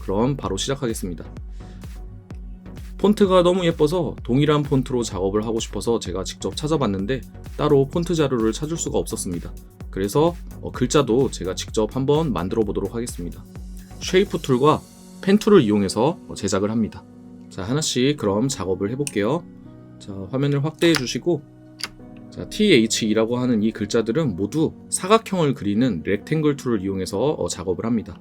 그럼 바로 시작하겠습니다. 폰트가 너무 예뻐서 동일한 폰트로 작업을 하고 싶어서 제가 직접 찾아봤는데 따로 폰트 자료를 찾을 수가 없었습니다. 그래서 글자도 제가 직접 한번 만들어 보도록 하겠습니다. 쉐이프 툴과 펜 툴을 이용해서 제작을 합니다. 자, 하나씩 그럼 작업을 해볼게요. 자, 화면을 확대해 주시고, 자, THE라고 하는 이 글자들은 모두 사각형을 그리는 렉탱글 툴을 이용해서 작업을 합니다.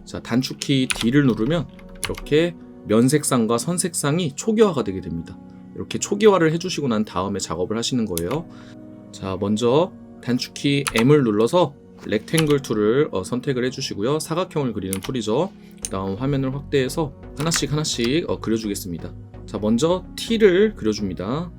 자, 단축키 D를 누르면 이렇게 면색상과 선색상이 초기화가 되게 됩니다. 이렇게 초기화를 해주시고 난 다음에 작업을 하시는 거예요. 자, 먼저 단축키 M을 눌러서 렉탱글 툴을 선택을 해주시고요. 사각형을 그리는 툴이죠. 그 다음 화면을 확대해서 하나씩 그려주겠습니다. 자, 먼저 T를 그려줍니다.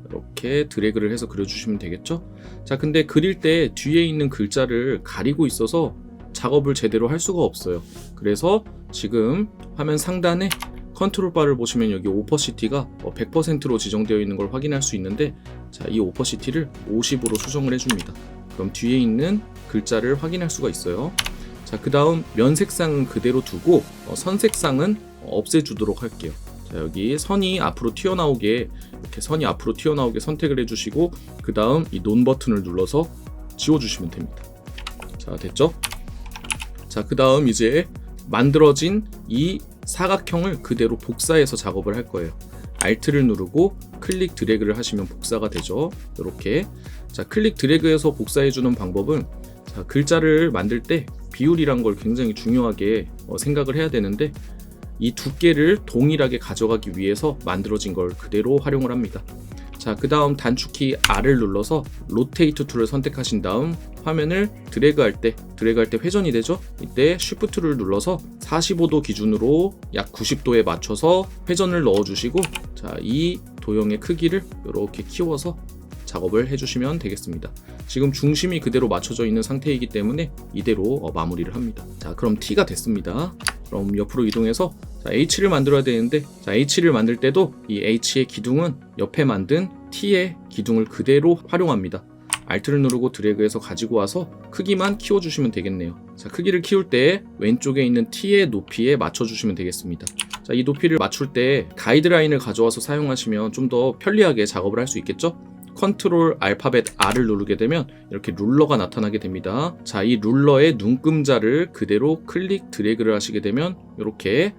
이렇게 드래그를 해서 그려주시면 되겠죠. 자, 근데 그릴 때 뒤에 있는 글자를 가리고 있어서 작업을 제대로 할 수가 없어요. 그래서 지금 화면 상단에 컨트롤 바를 보시면 여기 오퍼시티가 100%로 지정되어 있는 걸 확인할 수 있는데, 자, 이 오퍼시티를 50으로 수정을 해줍니다. 그럼 뒤에 있는 글자를 확인할 수가 있어요. 자, 그 다음 면색상은 그대로 두고 선색상은 없애주도록 할게요. 자, 여기 선이 앞으로 튀어나오게, 이렇게 선이 앞으로 튀어나오게 선택을 해주시고, 그 다음 이 논 버튼을 눌러서 지워주시면 됩니다. 자, 됐죠? 자, 그 다음 이제 만들어진 이 사각형을 그대로 복사해서 작업을 할 거예요. Alt를 누르고 클릭 드래그를 하시면 복사가 되죠. 이렇게. 자, 클릭 드래그해서 복사해주는 방법은, 자, 글자를 만들 때 비율이란 걸 굉장히 중요하게 생각을 해야 되는데, 이 두께를 동일하게 가져가기 위해서 만들어진 걸 그대로 활용을 합니다. 자, 그 다음 단축키 R을 눌러서 로테이트 툴을 선택하신 다음 화면을 드래그할 때 회전이 되죠? 이때 Shift를 눌러서 45도 기준으로 약 90도에 맞춰서 회전을 넣어주시고, 자, 이 도형의 크기를 이렇게 키워서 작업을 해주시면 되겠습니다. 지금 중심이 그대로 맞춰져 있는 상태이기 때문에 이대로 마무리를 합니다. 자, 그럼 T가 됐습니다. 그럼 옆으로 이동해서, 자, H를 만들어야 되는데, 자, H를 만들 때도 이 H의 기둥은 옆에 만든 T의 기둥을 그대로 활용합니다. Alt를 누르고 드래그해서 가지고 와서 크기만 키워주시면 되겠네요. 자, 크기를 키울 때 왼쪽에 있는 T의 높이에 맞춰주시면 되겠습니다. 자, 이 높이를 맞출 때 가이드라인을 가져와서 사용하시면 좀 더 편리하게 작업을 할 수 있겠죠? 컨트롤 알파벳 R을 누르게 되면 이렇게 룰러가 나타나게 됩니다. 자, 이 룰러의 눈금자를 그대로 클릭 드래그를 하시게 되면 이렇게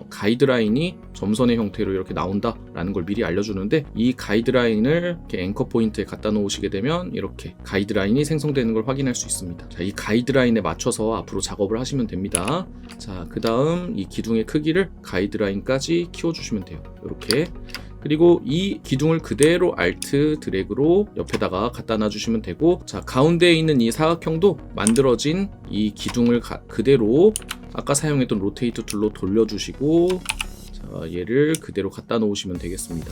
가이드라인이 점선의 형태로 이렇게 나온다라는 걸 미리 알려주는데, 이 가이드라인을 이렇게 앵커 포인트에 갖다 놓으시게 되면 이렇게 가이드라인이 생성되는 걸 확인할 수 있습니다. 자, 이 가이드라인에 맞춰서 앞으로 작업을 하시면 됩니다. 자, 그 다음 이 기둥의 크기를 가이드라인까지 키워주시면 돼요. 이렇게. 그리고 이 기둥을 그대로 Alt 드래그로 옆에다가 갖다 놔주시면 되고, 자, 가운데에 있는 이 사각형도 만들어진 이 기둥을 그대로 아까 사용했던 로테이트 툴로 돌려주시고, 자, 얘를 그대로 갖다 놓으시면 되겠습니다.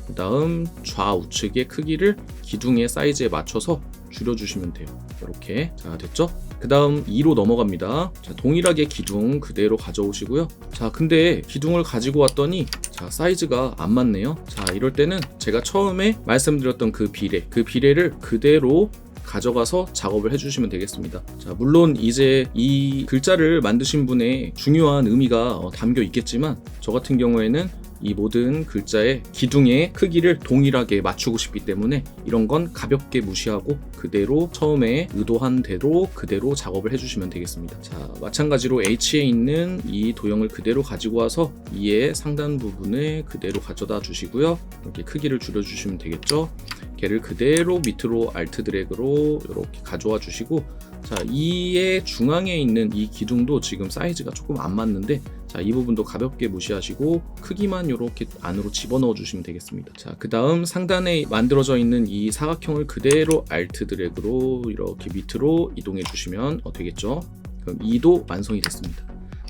그 다음 좌우측의 크기를 기둥의 사이즈에 맞춰서 줄여주시면 돼요. 이렇게. 자, 됐죠? 그 다음 2로 넘어갑니다. 자, 동일하게 기둥 그대로 가져오시고요. 자, 근데 기둥을 가지고 왔더니, 자, 사이즈가 안 맞네요. 자, 이럴 때는 제가 처음에 말씀드렸던 그 비례를 그대로 가져가서 작업을 해주시면 되겠습니다. 자, 물론 이제 이 글자를 만드신 분의 중요한 의미가 담겨 있겠지만, 저 같은 경우에는 이 모든 글자의 기둥의 크기를 동일하게 맞추고 싶기 때문에 이런 건 가볍게 무시하고 그대로 처음에 의도한 대로 그대로 작업을 해주시면 되겠습니다. 자, 마찬가지로 H에 있는 이 도형을 그대로 가지고 와서 이의 상단 부분에 그대로 가져다 주시고요. 이렇게 크기를 줄여주시면 되겠죠. 걔를 그대로 밑으로 Alt 드래그로 이렇게 가져와 주시고, 자, 이의 중앙에 있는 이 기둥도 지금 사이즈가 조금 안 맞는데, 자, 이 부분도 가볍게 무시하시고 크기만 이렇게 안으로 집어넣어 주시면 되겠습니다. 자, 그 다음 상단에 만들어져 있는 이 사각형을 그대로 Alt 드래그로 이렇게 밑으로 이동해 주시면 되겠죠. 그럼 2도 완성이 됐습니다.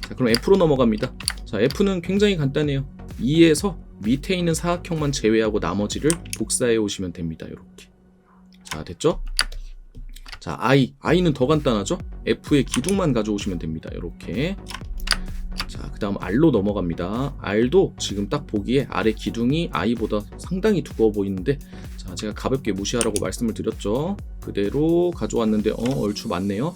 자, 그럼 F로 넘어갑니다. 자, F는 굉장히 간단해요. 2에서 밑에 있는 사각형만 제외하고 나머지를 복사해 오시면 됩니다. 이렇게. 자, 됐죠? 자, I는 더 간단하죠? F의 기둥만 가져오시면 됩니다. 이렇게. 자, 그 다음 R로 넘어갑니다. R도 지금 딱 보기에 아래 기둥이 I보다 상당히 두꺼워 보이는데, 자, 제가 가볍게 무시하라고 말씀을 드렸죠. 그대로 가져왔는데 얼추 맞네요.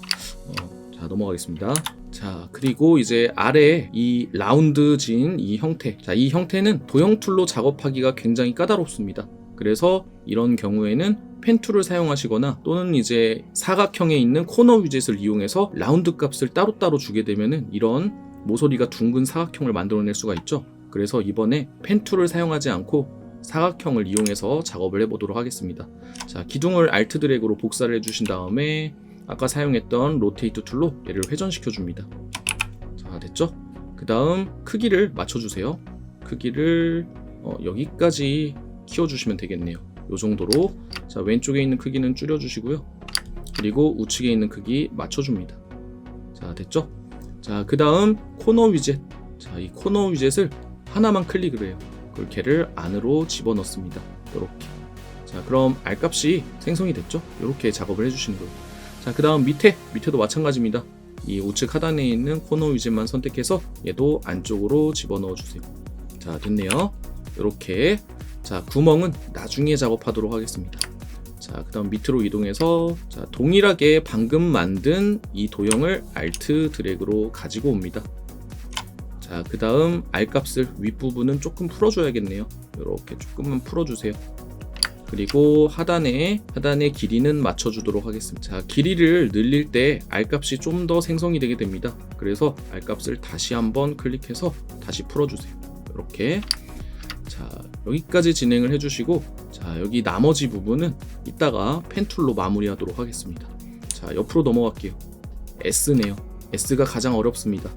자, 넘어가겠습니다. 자, 그리고 이제 아래 이 라운드진 이 형태. 자, 이 형태는 도형 툴로 작업하기가 굉장히 까다롭습니다. 그래서 이런 경우에는 펜 툴을 사용하시거나 또는 이제 사각형에 있는 코너 위젯을 이용해서 라운드 값을 따로따로 주게 되면은 이런 모서리가 둥근 사각형을 만들어낼 수가 있죠. 그래서 이번에 펜 툴을 사용하지 않고 사각형을 이용해서 작업을 해보도록 하겠습니다. 자, 기둥을 Alt 드래그로 복사를 해주신 다음에 아까 사용했던 로테이트 툴로 얘를 회전시켜 줍니다. 자, 됐죠? 그 다음 크기를 맞춰주세요. 크기를 여기까지 키워주시면 되겠네요. 요 정도로. 자, 왼쪽에 있는 크기는 줄여주시고요. 그리고 우측에 있는 크기 맞춰줍니다. 자, 됐죠? 자, 그 다음 코너 위젯. 자, 이 코너 위젯을 하나만 클릭을 해요. 그걸 걔를 안으로 집어넣습니다. 이렇게. 자, 그럼 R 값이 생성이 됐죠? 이렇게 작업을 해주시는 거예요. 자, 그 다음 밑에도 마찬가지입니다. 이 우측 하단에 있는 코너 위젯만 선택해서 얘도 안쪽으로 집어넣어 주세요. 자, 됐네요. 이렇게. 자, 구멍은 나중에 작업하도록 하겠습니다. 자, 그 다음 밑으로 이동해서 자, 동일하게 방금 만든 이 도형을 Alt 드래그로 가지고 옵니다. 자, 그 다음 R 값을 윗부분은 조금 풀어줘야겠네요. 이렇게 조금만 풀어주세요. 그리고 하단에 길이는 맞춰주도록 하겠습니다. 자, 길이를 늘릴 때 R 값이 좀 더 생성이 되게 됩니다. 그래서 R 값을 다시 한번 클릭해서 다시 풀어주세요. 이렇게. 자, 여기까지 진행을 해주시고, 자, 여기 나머지 부분은 이따가 펜 툴로 마무리하도록 하겠습니다. 자, 옆으로 넘어갈게요. S네요. S가 가장 어렵습니다.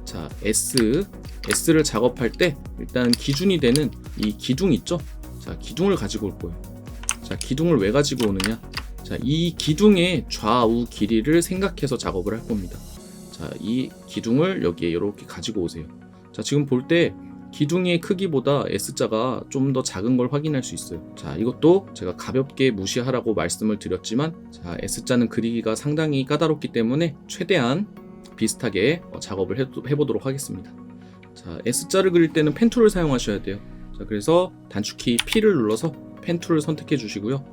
자, S를 작업할 때 일단 기준이 되는 이 기둥 있죠? 자, 기둥을 가지고 올 거예요. 자, 기둥을 왜 가지고 오느냐? 자, 이 기둥의 좌우 길이를 생각해서 작업을 할 겁니다. 자, 이 기둥을 여기에 이렇게 가지고 오세요. 자, 지금 볼 때 기둥의 크기보다 S자가 좀 더 작은 걸 확인할 수 있어요. 자, 이것도 제가 가볍게 무시하라고 말씀을 드렸지만, 자, S자는 그리기가 상당히 까다롭기 때문에 최대한 비슷하게 작업을 해보도록 하겠습니다. 자, S자를 그릴 때는 펜 툴을 사용하셔야 돼요. 자, 그래서 단축키 P를 눌러서 펜 툴을 선택해 주시고요.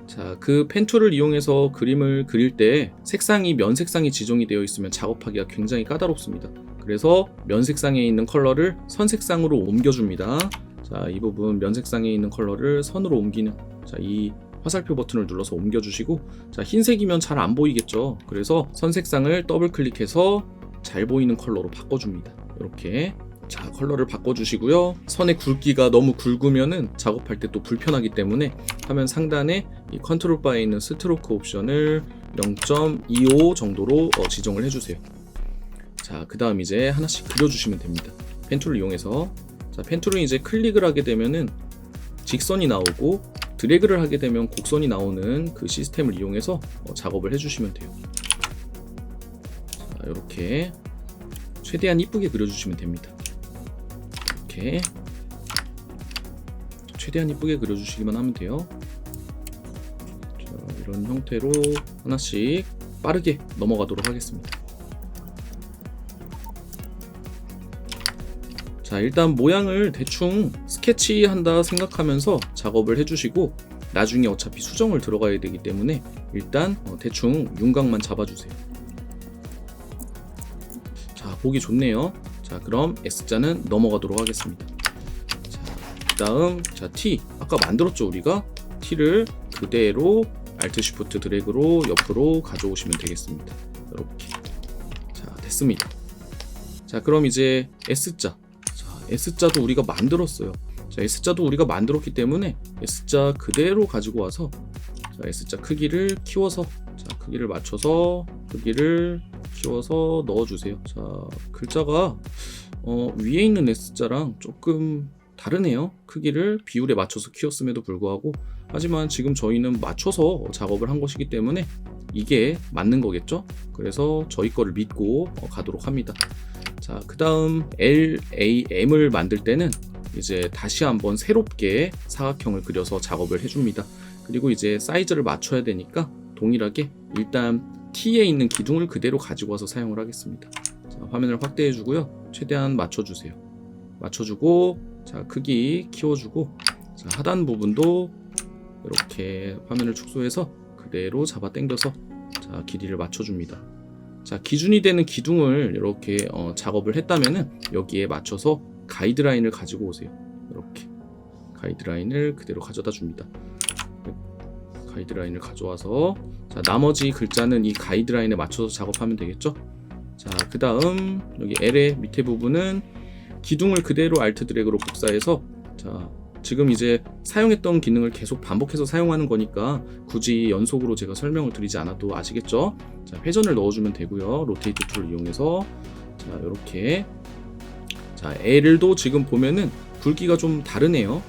자, 그 펜 툴을 이용해서 그림을 그릴 때 색상이 면색상이 지정이 되어 있으면 작업하기가 굉장히 까다롭습니다. 그래서 면색상에 있는 컬러를 선색상으로 옮겨줍니다. 자, 이 부분 면색상에 있는 컬러를 선으로 옮기는, 자, 이 화살표 버튼을 눌러서 옮겨주시고, 자, 흰색이면 잘 안 보이겠죠. 그래서 선색상을 더블 클릭해서 잘 보이는 컬러로 바꿔줍니다. 이렇게. 자, 컬러를 바꿔주시고요. 선의 굵기가 너무 굵으면은 작업할 때 또 불편하기 때문에 화면 상단에 이 컨트롤 바에 있는 스트로크 옵션을 0.25 정도로 지정을 해주세요. 자, 그 다음 이제 하나씩 그려주시면 됩니다. 펜 툴을 이용해서. 자, 펜 툴은 이제 클릭을 하게 되면은 직선이 나오고, 드래그를 하게 되면 곡선이 나오는 그 시스템을 이용해서 작업을 해주시면 돼요. 자, 이렇게 최대한 이쁘게 그려주시면 됩니다. 이렇게 최대한 이쁘게 그려주시기만 하면 돼요. 자, 이런 형태로 하나씩 빠르게 넘어가도록 하겠습니다. 자, 일단 모양을 대충 스케치한다 생각하면서 작업을 해주시고, 나중에 어차피 수정을 들어가야 되기 때문에 일단 대충 윤곽만 잡아주세요. 자, 보기 좋네요. 자, 그럼 S자는 넘어가도록 하겠습니다. 자, 그 다음 자, T 아까 만들었죠. 우리가 T를 그대로 Alt Shift 드래그로 옆으로 가져오시면 되겠습니다. 이렇게. 자, 됐습니다. 자, 그럼 이제 S자. S자도 우리가 만들었어요. 자, S자도 우리가 만들었기 때문에 S자 그대로 가지고 와서, 자, S자 크기를 키워서, 자, 크기를 맞춰서 크기를 키워서 넣어주세요. 자, 글자가 위에 있는 S자랑 조금 다르네요. 크기를 비율에 맞춰서 키웠음에도 불구하고. 하지만 지금 저희는 맞춰서 작업을 한 것이기 때문에 이게 맞는 거겠죠? 그래서 저희 거를 믿고 가도록 합니다. 자, 그 다음 LAM을 만들 때는 이제 다시 한번 새롭게 사각형을 그려서 작업을 해줍니다. 그리고 이제 사이즈를 맞춰야 되니까 동일하게 일단 T에 있는 기둥을 그대로 가지고 와서 사용을 하겠습니다. 자, 화면을 확대해 주고요. 최대한 맞춰주세요. 맞춰주고, 자, 크기 키워주고, 자, 하단 부분도 이렇게 화면을 축소해서 그대로 잡아 당겨서, 자, 길이를 맞춰줍니다. 자, 기준이 되는 기둥을 이렇게 작업을 했다면은 여기에 맞춰서 가이드라인을 가지고 오세요. 이렇게 가이드라인을 그대로 가져다 줍니다. 가이드라인을 가져와서 자, 나머지 글자는 이 가이드라인에 맞춰서 작업하면 되겠죠. 자, 그 다음 여기 L의 밑에 부분은 기둥을 그대로 Alt 드래그로 복사해서 자, 지금 이제 사용했던 기능을 계속 반복해서 사용하는 거니까 굳이 연속으로 제가 설명을 드리지 않아도 아시겠죠? 자, 회전을 넣어주면 되고요. 로테이트 툴을 이용해서 자, 이렇게 자, L도 지금 보면은 굵기가 좀 다르네요.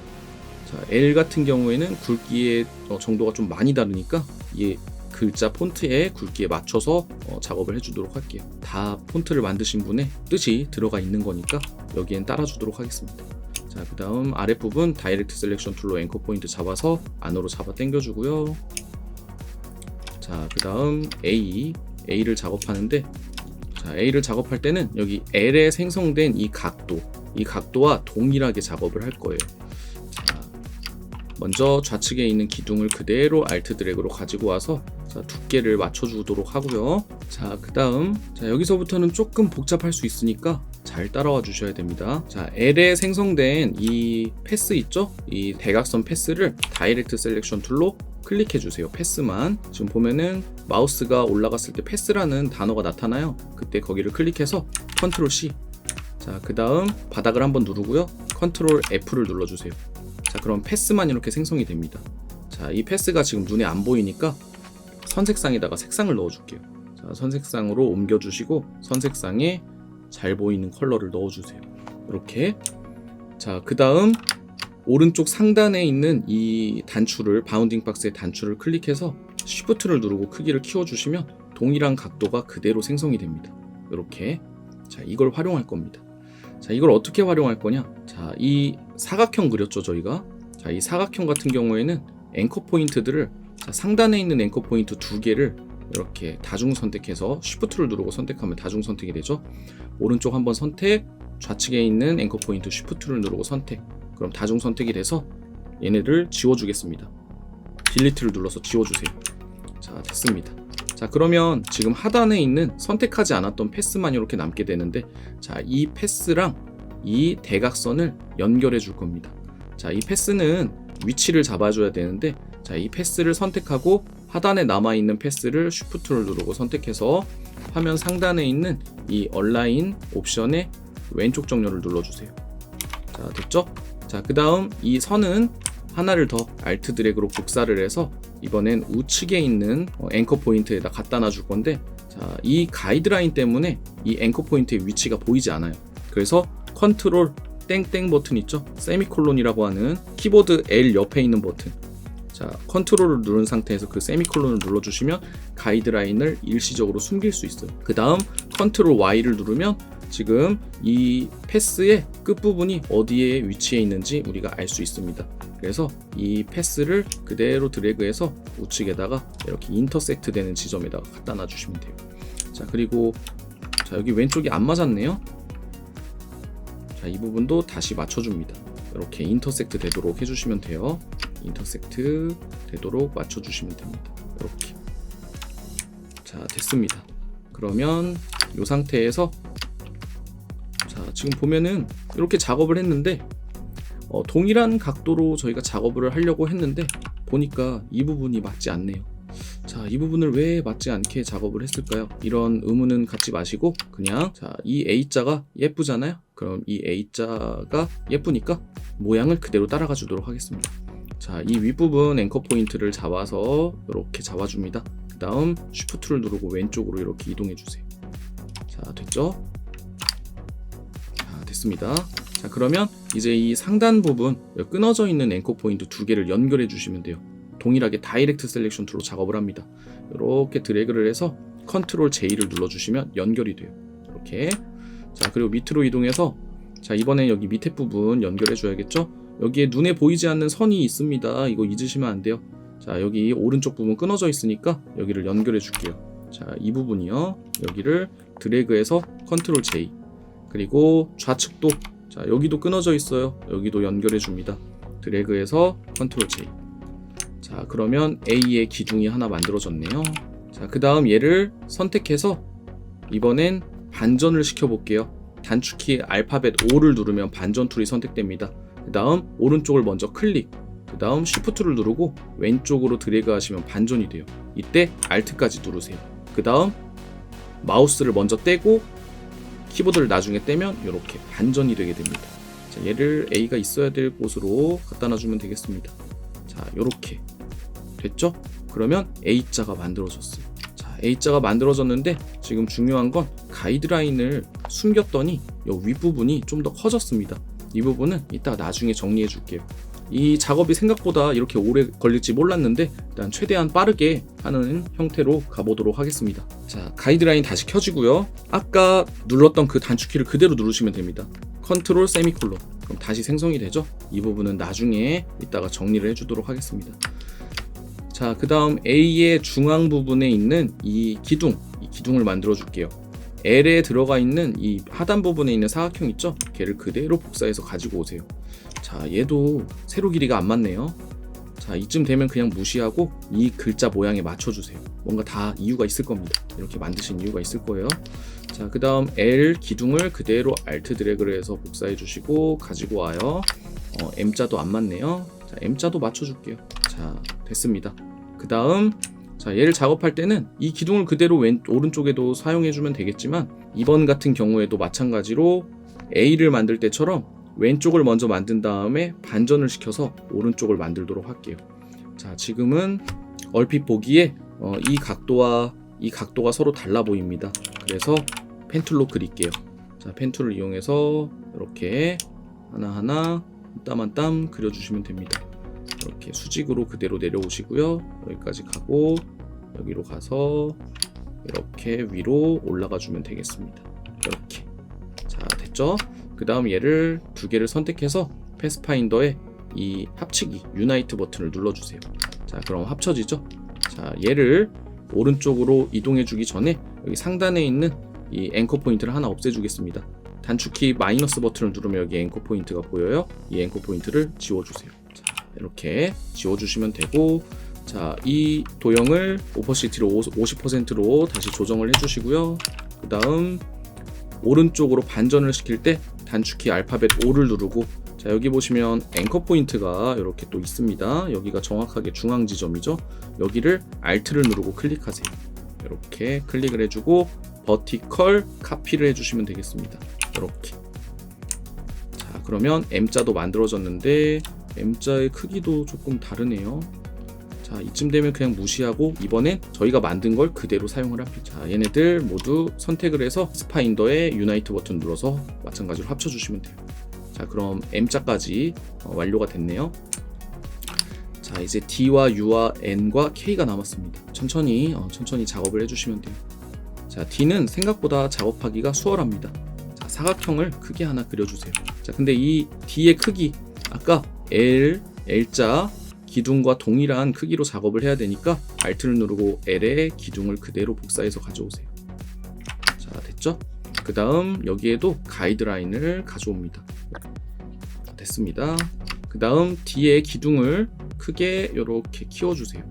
자, L 같은 경우에는 굵기의 정도가 좀 많이 다르니까 이 글자 폰트의 굵기에 맞춰서 작업을 해주도록 할게요. 다 폰트를 만드신 분의 뜻이 들어가 있는 거니까 여기엔 따라주도록 하겠습니다. 자, 그 다음 아랫부분 다이렉트 셀렉션 툴로 앵커 포인트 잡아서 안으로 잡아 당겨주고요. 자, 그 다음 A를 작업하는데 자, A를 작업할 때는 여기 L에 생성된 이 각도와 동일하게 작업을 할 거예요. 자, 먼저 좌측에 있는 기둥을 그대로 Alt 드래그로 가지고 와서 자, 두께를 맞춰주도록 하고요. 자, 그 다음 자, 여기서부터는 조금 복잡할 수 있으니까 잘 따라와 주셔야 됩니다. 자, L에 생성된 이 패스 있죠? 이 대각선 패스를 다이렉트 셀렉션 툴로 클릭해 주세요. 패스만. 지금 보면은 마우스가 올라갔을 때 패스라는 단어가 나타나요. 그때 거기를 클릭해서 컨트롤 C. 자, 그 다음 바닥을 한번 누르고요. 컨트롤 F를 눌러주세요. 자, 그럼 패스만 이렇게 생성이 됩니다. 자, 이 패스가 지금 눈에 안 보이니까 선색상에다가 색상을 넣어줄게요. 자, 선색상으로 옮겨주시고 선색상에 잘 보이는 컬러를 넣어주세요. 이렇게. 자, 그 다음 오른쪽 상단에 있는 이 단추를 바운딩 박스의 단추를 클릭해서 Shift를 누르고 크기를 키워주시면 동일한 각도가 그대로 생성이 됩니다. 이렇게. 자, 이걸 활용할 겁니다. 자, 이걸 어떻게 활용할 거냐? 자, 이 사각형 그렸죠, 저희가. 자, 이 사각형 같은 경우에는 앵커 포인트들을 자, 상단에 있는 앵커 포인트 두 개를 이렇게 다중 선택해서 Shift를 누르고 선택하면 다중 선택이 되죠. 오른쪽 한번 선택, 좌측에 있는 앵커 포인트 Shift를 누르고 선택. 그럼 다중 선택이 돼서 얘네를 지워주겠습니다. 딜리트를 눌러서 지워주세요. 자, 됐습니다. 자, 그러면 지금 하단에 있는 선택하지 않았던 패스만 이렇게 남게 되는데 자, 이 패스랑 이 대각선을 연결해 줄 겁니다. 자, 이 패스는 위치를 잡아줘야 되는데 자, 이 패스를 선택하고 하단에 남아있는 패스를 Shift를 누르고 선택해서 화면 상단에 있는 이 얼라인 옵션의 왼쪽 정렬을 눌러주세요. 자, 됐죠? 자, 그 다음 이 선은 하나를 더 Alt 드래그로 복사를 해서 이번엔 우측에 있는 앵커 포인트에다 갖다 놔줄 건데 자, 이 가이드라인 때문에 이 앵커 포인트의 위치가 보이지 않아요. 그래서 컨트롤 땡땡 버튼 있죠? 세미콜론이라고 하는 키보드 L 옆에 있는 버튼. 자, 컨트롤을 누른 상태에서 그 세미콜론을 눌러주시면 가이드라인을 일시적으로 숨길 수 있어요. 그 다음 컨트롤 Y를 누르면 지금 이 패스의 끝부분이 어디에 위치해 있는지 우리가 알 수 있습니다. 그래서 이 패스를 그대로 드래그해서 우측에다가 이렇게 인터섹트 되는 지점에다가 갖다 놔주시면 돼요. 자, 그리고 자, 여기 왼쪽이 안 맞았네요. 자, 이 부분도 다시 맞춰줍니다. 이렇게 인터섹트 되도록 해주시면 돼요. 인터섹트 되도록 맞춰주시면 됩니다. 이렇게. 자, 됐습니다. 그러면 이 상태에서 자, 지금 보면은 이렇게 작업을 했는데 동일한 각도로 저희가 작업을 하려고 했는데 보니까 이 부분이 맞지 않네요. 자, 이 부분을 왜 맞지 않게 작업을 했을까요? 이런 의문은 갖지 마시고 그냥 자, 이 A자가 예쁘잖아요. 그럼 이 A자가 예쁘니까 모양을 그대로 따라가 주도록 하겠습니다. 자, 이 윗부분 앵커 포인트를 잡아서 이렇게 잡아줍니다. 그 다음 Shift를 누르고 왼쪽으로 이렇게 이동해 주세요. 자, 됐죠? 자, 됐습니다. 자, 그러면 이제 이 상단 부분 끊어져 있는 앵커 포인트 두 개를 연결해 주시면 돼요. 동일하게 다이렉트 셀렉션 툴로 작업을 합니다. 이렇게 드래그를 해서 컨트롤 J를 눌러주시면 연결이 돼요. 이렇게. 자, 그리고 밑으로 이동해서 자, 이번엔 여기 밑에 부분 연결해 줘야겠죠? 여기에 눈에 보이지 않는 선이 있습니다. 이거 잊으시면 안 돼요. 자, 여기 오른쪽 부분 끊어져 있으니까 여기를 연결해 줄게요. 자, 이 부분이요. 여기를 드래그해서 컨트롤 J. 그리고 좌측도 자, 여기도 끊어져 있어요. 여기도 연결해 줍니다. 드래그해서 컨트롤 J. 자, 그러면 A의 기둥이 하나 만들어졌네요. 자, 그 다음 얘를 선택해서 이번엔 반전을 시켜볼게요. 단축키 알파벳 O를 누르면 반전 툴이 선택됩니다. 그 다음 오른쪽을 먼저 클릭, 그 다음 Shift를 누르고 왼쪽으로 드래그 하시면 반전이 돼요. 이때 Alt까지 누르세요. 그 다음 마우스를 먼저 떼고 키보드를 나중에 떼면 이렇게 반전이 되게 됩니다. 자, 얘를 A가 있어야 될 곳으로 갖다 놔주면 되겠습니다. 자, 이렇게 됐죠? 그러면 A자가 만들어졌어요. 자, A자가 만들어졌는데 지금 중요한 건 가이드라인을 숨겼더니 이 윗부분이 좀 더 커졌습니다. 이 부분은 이따 나중에 정리해 줄게요. 이 작업이 생각보다 이렇게 오래 걸릴지 몰랐는데 일단 최대한 빠르게 하는 형태로 가보도록 하겠습니다. 자, 가이드라인 다시 켜지고요. 아까 눌렀던 그 단축키를 그대로 누르시면 됩니다. 컨트롤 세미콜론. 그럼 다시 생성이 되죠? 이 부분은 나중에 이따가 정리를 해주도록 하겠습니다. 자, 그 다음 A의 중앙 부분에 있는 이 기둥을 만들어 줄게요. L에 들어가 있는 이 하단 부분에 있는 사각형 있죠? 걔를 그대로 복사해서 가지고 오세요. 자, 얘도 세로 길이가 안 맞네요. 자, 이쯤 되면 그냥 무시하고 이 글자 모양에 맞춰주세요. 뭔가 다 이유가 있을 겁니다. 이렇게 만드신 이유가 있을 거예요. 자, 그 다음 L 기둥을 그대로 Alt 드래그를 해서 복사해 주시고 가지고 와요. M자도 안 맞네요. 자, M자도 맞춰줄게요. 자, 됐습니다. 그 다음 자, 얘를 작업할 때는 이 기둥을 그대로 오른쪽에도 사용해주면 되겠지만 이번 같은 경우에도 마찬가지로 A를 만들 때처럼 왼쪽을 먼저 만든 다음에 반전을 시켜서 오른쪽을 만들도록 할게요. 자, 지금은 얼핏 보기에 이 각도가 서로 달라 보입니다. 그래서 펜툴로 그릴게요. 자, 펜툴을 이용해서 이렇게 하나하나 한 땀 한 땀 그려주시면 됩니다. 이렇게 수직으로 그대로 내려오시고요. 여기까지 가고 여기로 가서 이렇게 위로 올라가 주면 되겠습니다. 이렇게. 자, 됐죠? 그 다음 얘를 두 개를 선택해서 패스파인더에 이 합치기 유나이트 버튼을 눌러주세요. 자, 그럼 합쳐지죠? 자, 얘를 오른쪽으로 이동해 주기 전에 여기 상단에 있는 이 앵커 포인트를 하나 없애주겠습니다. 단축키 마이너스 버튼을 누르면 여기 앵커 포인트가 보여요. 이 앵커 포인트를 지워주세요. 자, 이렇게 지워주시면 되고, 자, 이 도형을 오퍼시티로 50%로 다시 조정을 해주시고요. 그 다음 오른쪽으로 반전을 시킬 때 단축키 알파벳 O를 누르고, 자, 여기 보시면 앵커 포인트가 이렇게 또 있습니다. 여기가 정확하게 중앙 지점이죠. 여기를 Alt를 누르고 클릭하세요. 이렇게 클릭을 해주고 버티컬 카피를 해주시면 되겠습니다. 이렇게. 자, 그러면 M자도 만들어졌는데 M자의 크기도 조금 다르네요. 자, 이쯤 되면 그냥 무시하고 이번엔 저희가 만든 걸 그대로 사용을 합니다. 자, 얘네들 모두 선택을 해서 스파인더에 유나이트 버튼 눌러서 마찬가지로 합쳐주시면 돼요. 자, 그럼 M자까지 완료가 됐네요. 자, 이제 D와 U와 N과 K가 남았습니다. 천천히 작업을 해주시면 돼요. 자, D는 생각보다 작업하기가 수월합니다. 자, 사각형을 크게 하나 그려주세요. 자, 근데 이 D의 크기 아까 L자 기둥과 동일한 크기로 작업을 해야 되니까 Alt를 누르고 L의 기둥을 그대로 복사해서 가져오세요. 자, 됐죠? 그 다음 여기에도 가이드라인을 가져옵니다. 됐습니다. 그 다음 D의 기둥을 크게 이렇게 키워주세요.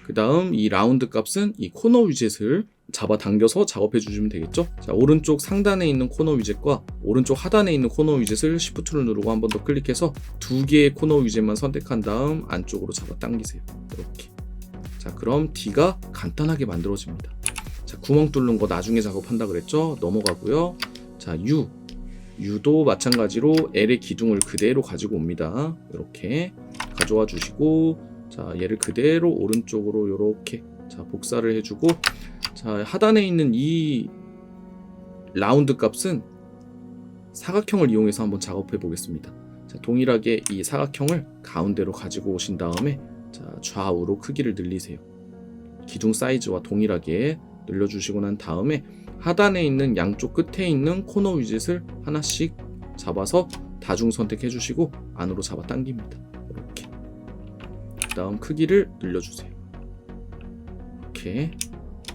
그 다음 이 라운드 값은 이 코너 위젯을 잡아당겨서 작업해 주시면 되겠죠. 자, 오른쪽 상단에 있는 코너 위젯과 오른쪽 하단에 있는 코너 위젯을 Shift를 누르고 한 번 더 클릭해서 두 개의 코너 위젯만 선택한 다음 안쪽으로 잡아당기세요. 이렇게. 자, 그럼 D가 간단하게 만들어집니다. 자, 구멍 뚫는 거 나중에 작업한다 그랬죠. 넘어가고요. 자, U도 마찬가지로 L의 기둥을 그대로 가지고 옵니다. 이렇게 가져와 주시고, 자, 얘를 그대로 오른쪽으로 이렇게 복사를 해주고, 자, 하단에 있는 이 라운드 값은 사각형을 이용해서 한번 작업해 보겠습니다. 자, 동일하게 이 사각형을 가운데로 가지고 오신 다음에 자, 좌우로 크기를 늘리세요. 기둥 사이즈와 동일하게 늘려주시고 난 다음에 하단에 있는 양쪽 끝에 있는 코너 위젯을 하나씩 잡아서 다중 선택해 주시고 안으로 잡아 당깁니다. 이렇게. 그 다음 크기를 늘려주세요. 이렇게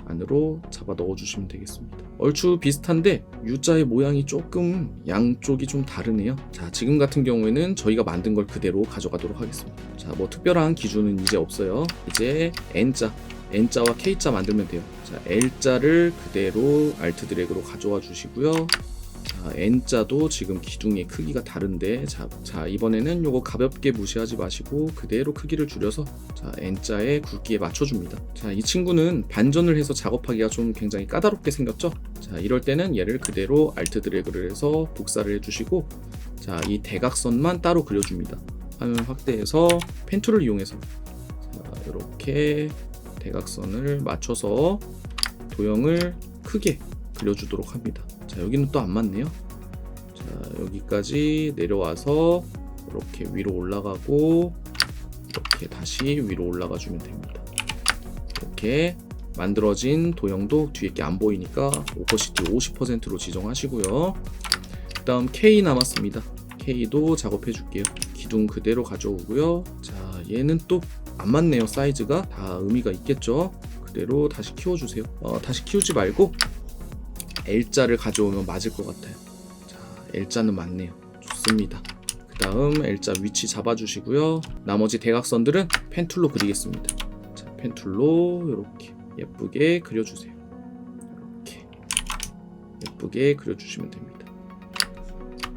안으로 잡아 넣어주시면 되겠습니다. 얼추 비슷한데 U자의 모양이 조금 양쪽이 좀 다르네요. 자, 지금 같은 경우에는 저희가 만든 걸 그대로 가져가도록 하겠습니다. 자, 뭐 특별한 기준은 이제 없어요. 이제 N자 N자와 K자 만들면 돼요. 자, L자를 그대로 Alt 드래그로 가져와 주시고요. 자, N자도 지금 기둥의 크기가 다른데 자 이번에는 요거 가볍게 무시하지 마시고 그대로 크기를 줄여서 자, N자의 굵기에 맞춰줍니다. 자, 이 친구는 반전을 해서 작업하기가 좀 굉장히 까다롭게 생겼죠. 자, 이럴 때는 얘를 그대로 Alt 드래그를 해서 복사를 해주시고 자, 이 대각선만 따로 그려줍니다. 화면 확대해서 펜 툴을 이용해서 자, 이렇게 대각선을 맞춰서 도형을 크게 그려주도록 합니다. 자, 여기는 또 안 맞네요. 자, 여기까지 내려와서 이렇게 위로 올라가고 이렇게 다시 위로 올라가 주면 됩니다. 이렇게 만들어진 도형도 뒤에 게 안 보이니까 오퍼시티 50%로 지정하시고요. 그 다음 K 남았습니다. K도 작업해 줄게요. 기둥 그대로 가져오고요. 자, 얘는 또 안 맞네요. 사이즈가 다 의미가 있겠죠. 그대로 다시 키워주세요. 다시 키우지 말고 L자를 가져오면 맞을 것 같아요. 자, L자는 맞네요. 좋습니다. 그 다음 L자 위치 잡아주시고요. 나머지 대각선들은 펜툴로 그리겠습니다. 자, 펜툴로 이렇게 예쁘게 그려주세요. 이렇게 예쁘게 그려주시면 됩니다.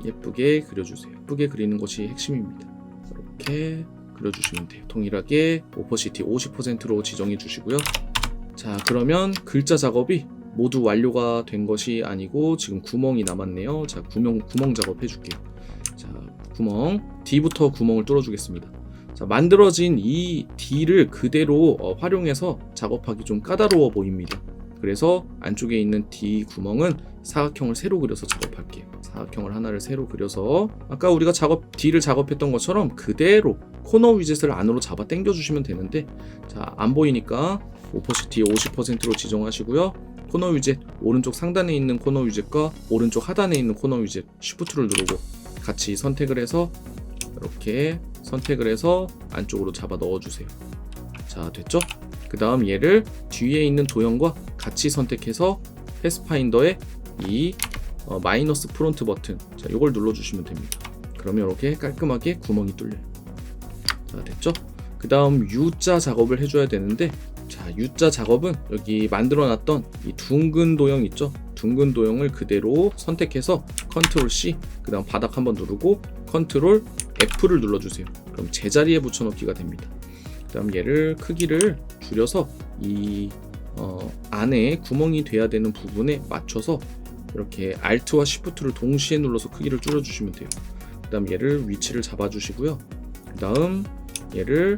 예쁘게 그려주세요. 예쁘게 그리는 것이 핵심입니다. 이렇게 그려주시면 돼요. 동일하게 오퍼시티 50%로 지정해 주시고요. 자, 그러면 글자 작업이 모두 완료가 된 것이 아니고 지금 구멍이 남았네요. 자, 구멍 작업 해줄게요. 자, 구멍 D부터 구멍을 뚫어 주겠습니다. 자, 만들어진 이 D를 그대로 활용해서 작업하기 좀 까다로워 보입니다. 그래서 안쪽에 있는 D 구멍은 사각형을 새로 그려서 작업할게요. 사각형을 하나를 새로 그려서 아까 우리가 D를 작업했던 것처럼 그대로 코너 위젯을 안으로 잡아 당겨 주시면 되는데 자, 안 보이니까 오퍼시티 50%로 지정하시고요. 코너 위젯 오른쪽 상단에 있는 코너 위젯과 오른쪽 하단에 있는 코너 위젯 Shift를 누르고 같이 선택을 해서 이렇게 선택을 해서 안쪽으로 잡아 넣어주세요. 자, 됐죠? 그 다음 얘를 뒤에 있는 도형과 같이 선택해서 패스파인더에 이 마이너스 프론트 버튼 자, 이걸 눌러주시면 됩니다. 그러면 이렇게 깔끔하게 구멍이 뚫려요. 자, 됐죠? 그 다음 U자 작업을 해줘야 되는데 자, U자 작업은 여기 만들어놨던 이 둥근 도형 있죠? 둥근 도형을 그대로 선택해서 컨트롤 C 그 다음 바닥 한번 누르고 컨트롤 F를 눌러주세요. 그럼 제자리에 붙여넣기가 됩니다. 그 다음 얘를 크기를 줄여서 이 안에 구멍이 돼야 되는 부분에 맞춰서 이렇게 Alt와 Shift를 동시에 눌러서 크기를 줄여주시면 돼요. 그 다음 얘를 위치를 잡아주시고요. 그 다음 얘를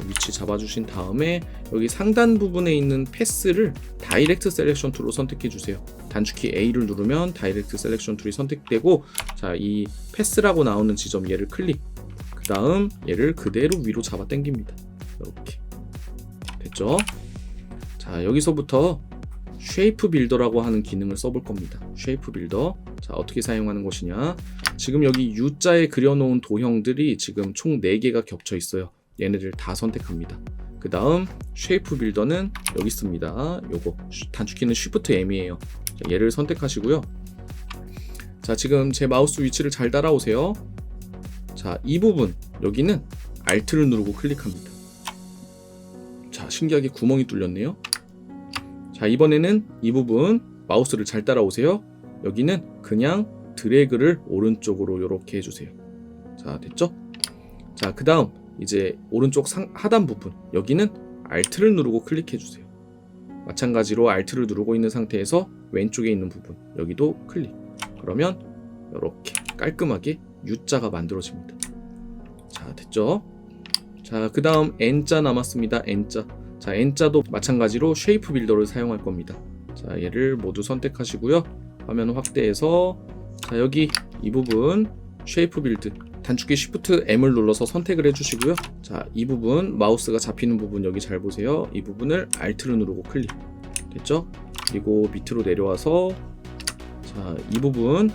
위치 잡아주신 다음에 여기 상단 부분에 있는 패스를 다이렉트 셀렉션 툴로 선택해 주세요. 단축키 A를 누르면 다이렉트 셀렉션 툴이 선택되고 자, 이 패스라고 나오는 지점 얘를 클릭 그 다음 얘를 그대로 위로 잡아 당깁니다. 이렇게 됐죠? 자, 여기서부터 쉐이프 빌더라고 하는 기능을 써볼 겁니다. 쉐이프 빌더 자, 어떻게 사용하는 것이냐 지금 여기 U자에 그려놓은 도형들이 지금 총 4개가 겹쳐 있어요. 얘네들 다 선택합니다. 그 다음 쉐이프 빌더는 여기 있습니다. 요거 단축키는 Shift M이에요. 자, 얘를 선택하시고요. 자, 지금 제 마우스 위치를 잘 따라오세요. 자, 이 부분 여기는 Alt를 누르고 클릭합니다. 자, 신기하게 구멍이 뚫렸네요. 자, 이번에는 이 부분 마우스를 잘 따라오세요. 여기는 그냥 드래그를 오른쪽으로 이렇게 해주세요. 자, 됐죠? 자, 그 다음 이제 오른쪽 하단 부분 여기는 Alt를 누르고 클릭해 주세요. 마찬가지로 Alt를 누르고 있는 상태에서 왼쪽에 있는 부분 여기도 클릭 그러면 이렇게 깔끔하게 U자가 만들어집니다. 자, 됐죠? 자, 그 다음 N자 남았습니다. N자 자, N자도 마찬가지로 쉐이프 빌더를 사용할 겁니다. 자, 얘를 모두 선택하시고요. 화면 확대해서 자, 여기 이 부분 쉐이프 빌드 단축키 Shift M을 눌러서 선택을 해주시고요. 자, 이 부분 마우스가 잡히는 부분 여기 잘 보세요. 이 부분을 Alt를 누르고 클릭 됐죠? 그리고 밑으로 내려와서 자, 이 부분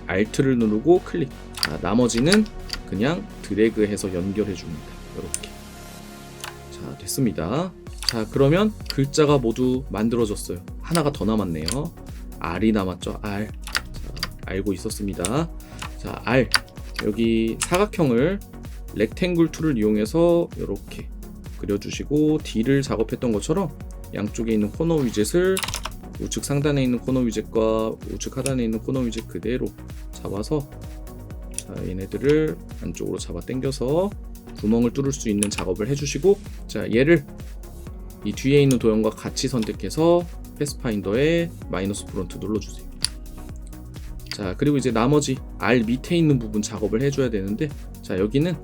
Alt를 누르고 클릭 자, 나머지는 그냥 드래그해서 연결해 줍니다. 이렇게 자, 됐습니다. 자, 그러면 글자가 모두 만들어졌어요. 하나가 더 남았네요. R이 남았죠. R 자, 알고 있었습니다. 자, R 여기 사각형을 렉탱글 툴을 이용해서 이렇게 그려주시고 D를 작업했던 것처럼 양쪽에 있는 코너 위젯을 우측 상단에 있는 코너 위젯과 우측 하단에 있는 코너 위젯 그대로 잡아서 자, 얘네들을 안쪽으로 잡아 당겨서 구멍을 뚫을 수 있는 작업을 해주시고 자, 얘를 이 뒤에 있는 도형과 같이 선택해서 패스파인더에 마이너스 프론트 눌러주세요. 자, 그리고 이제 나머지 R 밑에 있는 부분 작업을 해줘야 되는데 자, 여기는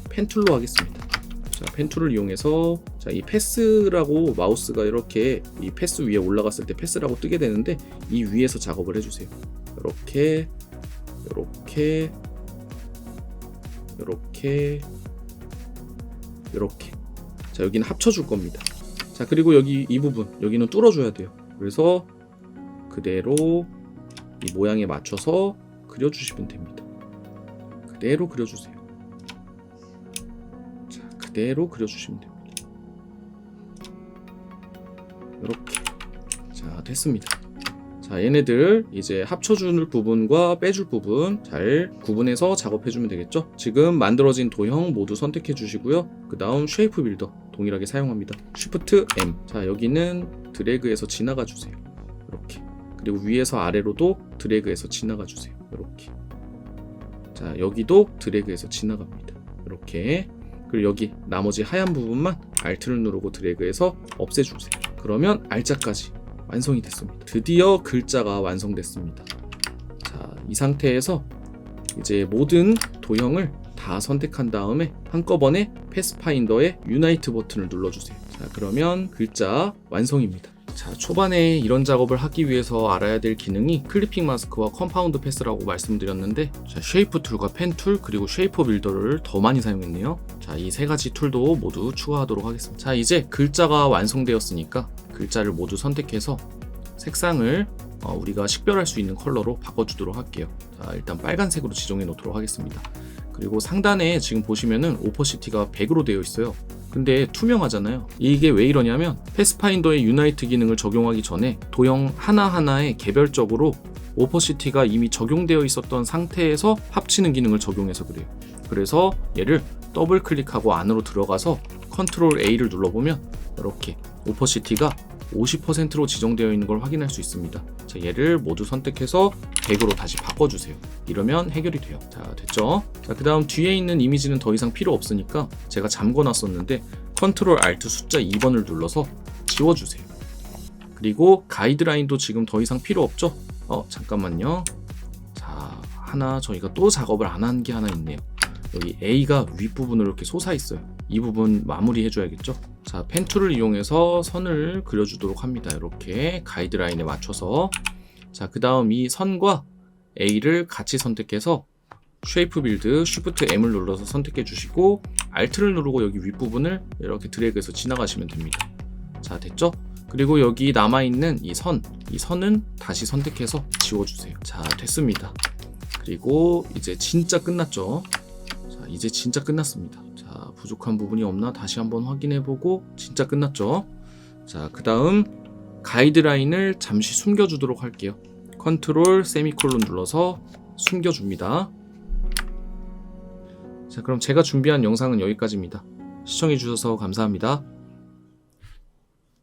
펜 툴로 하겠습니다. 자, 펜 툴을 이용해서 자, 이 패스라고 마우스가 이렇게 이 패스 위에 올라갔을 때 패스라고 뜨게 되는데 이 위에서 작업을 해주세요. 이렇게 이렇게 이렇게 이렇게 자, 여기는 합쳐줄 겁니다. 자, 그리고 여기 이 부분 여기는 뚫어줘야 돼요. 그래서 그대로 이 모양에 맞춰서 그려주시면 됩니다. 그대로 그려주세요. 자, 그대로 그려주시면 됩니다. 이렇게 자, 됐습니다. 자, 얘네들 이제 합쳐줄 부분과 빼줄 부분 잘 구분해서 작업해주면 되겠죠. 지금 만들어진 도형 모두 선택해 주시고요. 그 다음 쉐이프 빌더 동일하게 사용합니다. Shift M. 자, 여기는 드래그해서 지나가 주세요. 이렇게. 그리고 위에서 아래로도 드래그해서 지나가 주세요. 이렇게. 자, 여기도 드래그해서 지나갑니다. 이렇게. 그리고 여기 나머지 하얀 부분만 Alt를 누르고 드래그해서 없애주세요. 그러면 R자까지 완성이 됐습니다. 드디어 글자가 완성됐습니다. 자, 이 상태에서 이제 모든 도형을 다 선택한 다음에 한꺼번에 패스파인더의 유나이트 버튼을 눌러주세요. 자, 그러면 글자 완성입니다. 자, 초반에 이런 작업을 하기 위해서 알아야 될 기능이 클리핑 마스크와 컴파운드 패스라고 말씀드렸는데 자, 쉐이프 툴과 펜 툴 그리고 쉐이퍼 빌더를 더 많이 사용했네요. 자, 이 세 가지 툴도 모두 추가하도록 하겠습니다. 자, 이제 글자가 완성되었으니까 글자를 모두 선택해서 색상을 우리가 식별할 수 있는 컬러로 바꿔주도록 할게요. 자, 일단 빨간색으로 지정해 놓도록 하겠습니다. 그리고 상단에 지금 보시면은 오퍼시티가 100으로 되어 있어요. 근데 투명하잖아요. 이게 왜 이러냐면 패스파인더의 유나이트 기능을 적용하기 전에 도형 하나하나에 개별적으로 오퍼시티가 이미 적용되어 있었던 상태에서 합치는 기능을 적용해서 그래요. 그래서 얘를 더블 클릭하고 안으로 들어가서 컨트롤 A를 눌러보면 이렇게 오퍼시티가 50%로 지정되어 있는 걸 확인할 수 있습니다. 자, 얘를 모두 선택해서 100으로 다시 바꿔주세요. 이러면 해결이 돼요. 자, 됐죠? 자, 그 다음 뒤에 있는 이미지는 더 이상 필요 없으니까 제가 잠궈놨었는데 컨트롤 Alt 숫자 2번을 눌러서 지워주세요. 그리고 가이드라인도 지금 더 이상 필요 없죠? 잠깐만요. 자, 하나 저희가 또 작업을 안 한 게 하나 있네요. 여기 A가 윗부분으로 이렇게 솟아 있어요. 이 부분 마무리 해줘야겠죠? 자, 펜 툴을 이용해서 선을 그려주도록 합니다. 이렇게 가이드라인에 맞춰서. 자, 그 다음 이 선과 A를 같이 선택해서 쉐이프 빌드 Shift M을 눌러서 선택해 주시고 Alt를 누르고 여기 윗부분을 이렇게 드래그해서 지나가시면 됩니다. 자, 됐죠? 그리고 여기 남아있는 이 선은 다시 선택해서 지워주세요. 자, 됐습니다. 그리고 이제 진짜 끝났죠? 자, 이제 진짜 끝났습니다. 자, 부족한 부분이 없나 다시 한번 확인해보고 진짜 끝났죠? 자, 그 다음 가이드라인을 잠시 숨겨주도록 할게요. 컨트롤 세미콜론 눌러서 숨겨줍니다. 자, 그럼 제가 준비한 영상은 여기까지입니다. 시청해주셔서 감사합니다.